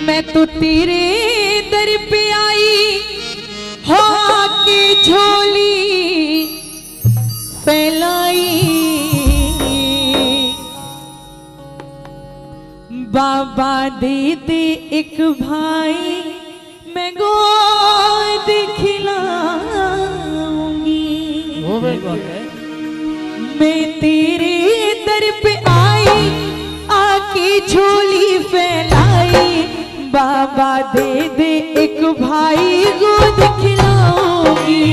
मैं तो तेरे दर पे आई हो के झोली फैलाई। बाबा दे दे एक भाई मैं गोद खिलाऊंगी। मैं तेरे दर पे आई आके झोली फैलाई। बाबा दे दे एक भाई गोद खिलाऊंगी।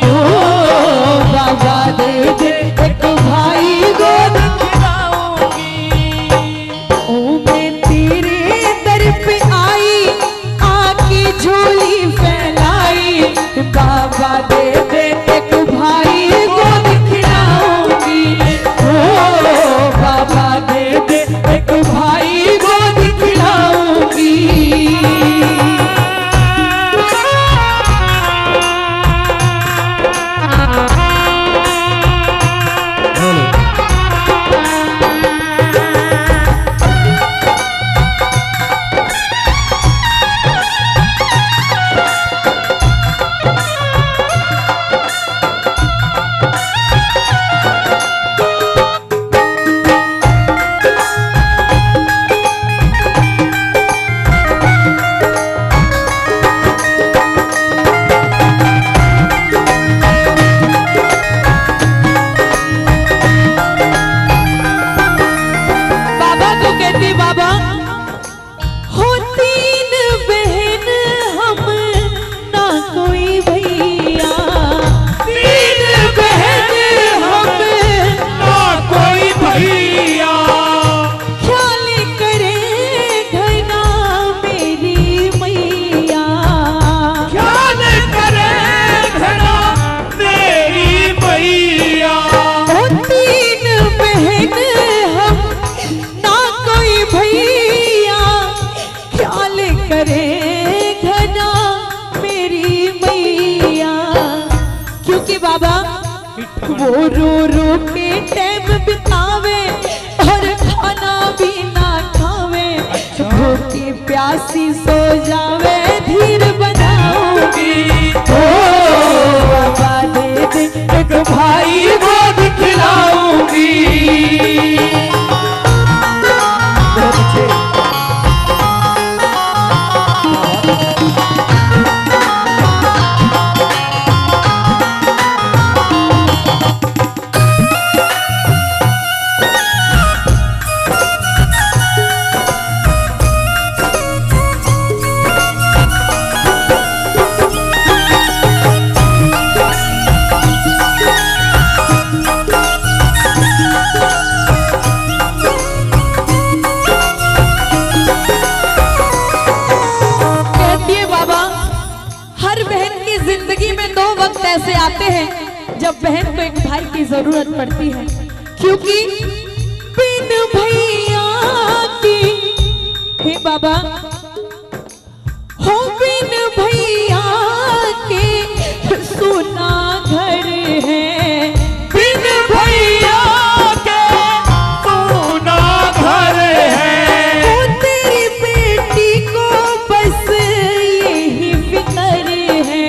ओ बाबा दे दे एक भाई गोद खिलाऊंगी। ओ मैं तेरे दर पे आई आके झोली फैलाई। बाबा दे दे एक भाई गोद खिलाऊंगी। ओ बाबा दे दे एक भाई गोद खिलाऊंगी। वो रो रो के टाइम बितावे और खाना भी ना खावे। भूखी प्यासी सो जावे धीर बनाऊंगी। ओ बाबा दे दे एक भाई गोद खिलाऊंगी। ऐसे आते हैं जब बहन को एक भाई की जरूरत पड़ती है, क्योंकि बिन भैया की हे बाबा हो बिन भैया के सुना घर है। बिन भैया के सुना घर है। वो तेरी बेटी को बस यही फिक्र है।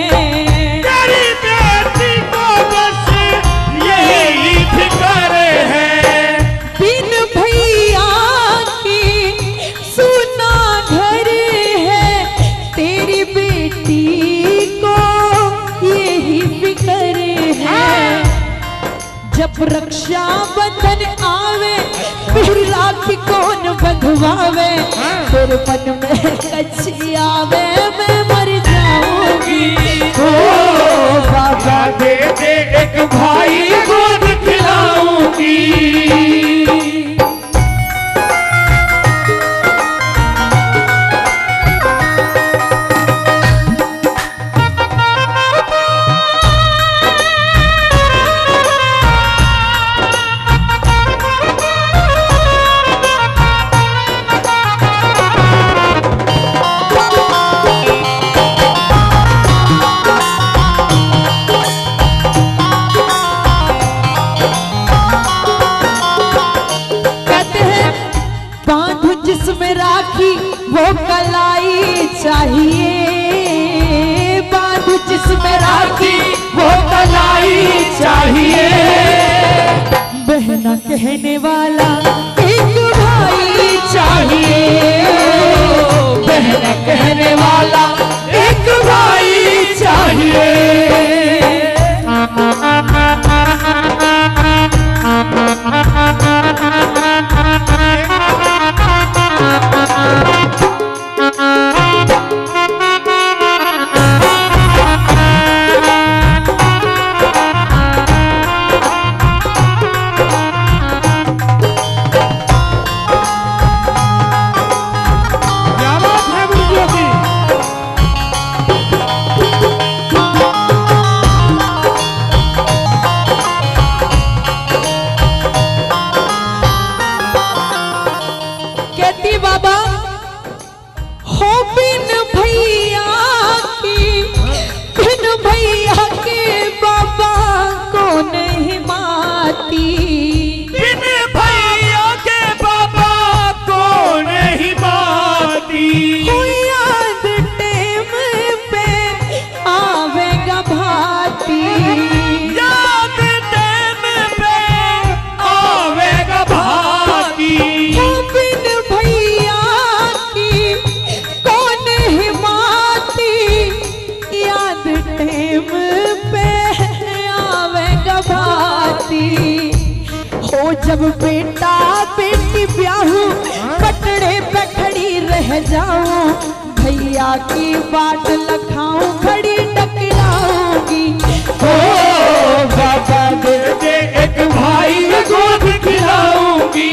जब रक्षा बंधन आवे फिर राखी कौन बंधवावे। फिर मन में कच्ची आवे मैं मर जाऊंगी। ओ बाबा दे दे एक भाई गोद खिलाऊंगी। चाहिए, बांध जिसमें राखी वो कलाई चाहिए। बहना कहने वाला एक भाई चाहिए, बहना कहने वाला एक भाई चाहिए। कहती बाबा हो बिन भैया के बाबा को नहीं माती, बिन भैया के बाबा को नहीं माती। हो याद टेम पे आवेगा भाती, याद टेम पे आवेगा भाती। हो बिन भैया की कौन हिमाती, याद टेम पे आवेगा भाती। हो जब बेटा बेटी ब्याहू पटड़े पे खड़ी रह जाऊं, भैया की बाट लखाऊं खड़ी टकराऊंगी। ओ बाबा दे दे एक भाई गोद खिलाऊंगी।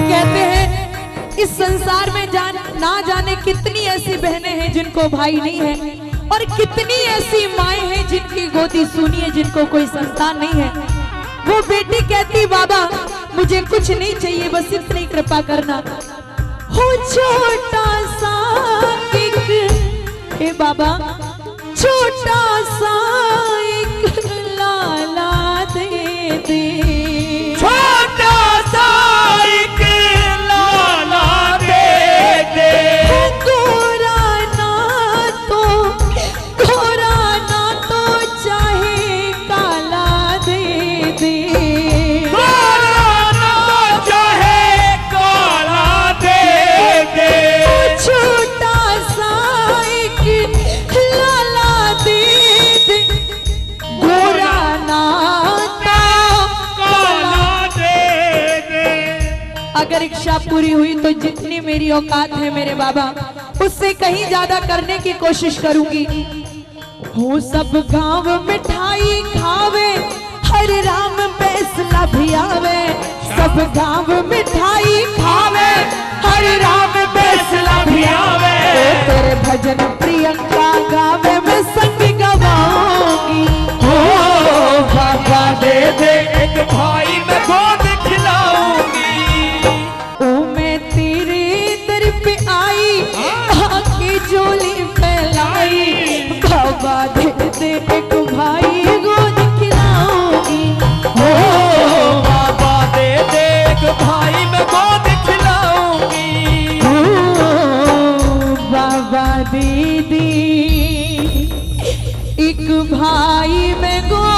कहते हैं इस संसार में ना जाने कितनी ऐसी बहनें हैं जिनको भाई नहीं है, और कितनी ऐसी माएं हैं जिनकी गोदी सूनी है, जिनको कोई संतान नहीं है। वो बेटी कहती बाबा मुझे कुछ नहीं चाहिए, बस इतनी कृपा करना। हो छोटा सा एक हे बाबा छोटा सा एक लाला दे दे, छोटा सा एक लाला दे दे। गोरा ना तो चाहे काला दे दे, गोरा ना चाहे काला दे दे। छोटा सा एक लाला दे दे, गोरा ना तो काला दे दे। अगर इच्छा पूरी हुई तो जितनी मेरी औकात है मेरे बाबा, उससे कहीं ज्यादा करने की कोशिश करूंगी। हो सब गांव मिठाई खावे, हर राम फैसला भी आवे। सब गांव मिठाई खावे, हर राम फैसला भी आवे। तेरे भजन प्रियंका गावे, मैं संग गवाऊंगी। ओ बाबा दे दे एक भाई मैं गोद खिलाऊंगी। ओ मैं तेरे दर पे आई, आके झोली फैलाई। बाबा दे दे एक भाई गोद खिलाऊंगी। ओ बाबा दे दे एक भाई मैं गोद खिलाऊंगी। ओ बाबा दीदी एक भाई मैं गोद